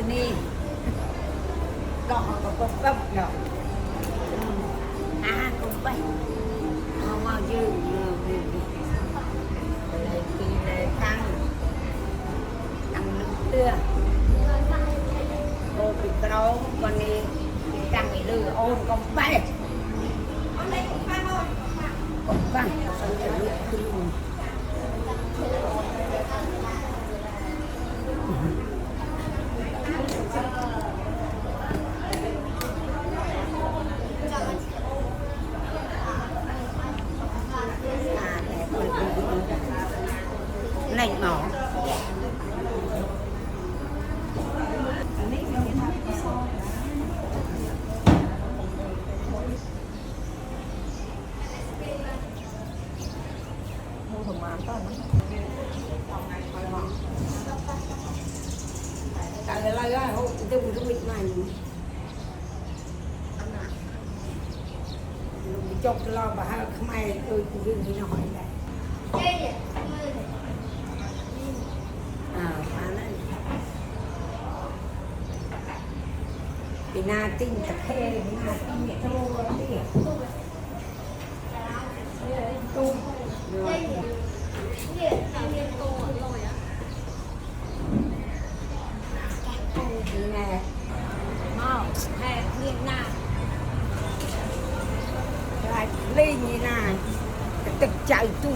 nè đỏ có bắp đỏ cũng vậy mau dư này kỳ này tăng nước tưa cô bị câu con đi tăng bị lừa ôn con bay con đây cũng văng thôi cũng văng lạnh mỏ tại là lại á hộ tôi cũng bị này chọc lo bà hai không ai tôi cũng đừng đi hỏi lại Pina tin tập he Pina tin nghệ thô đi tu nè mau hè nghiêng nào lại lên như này tập chạy tu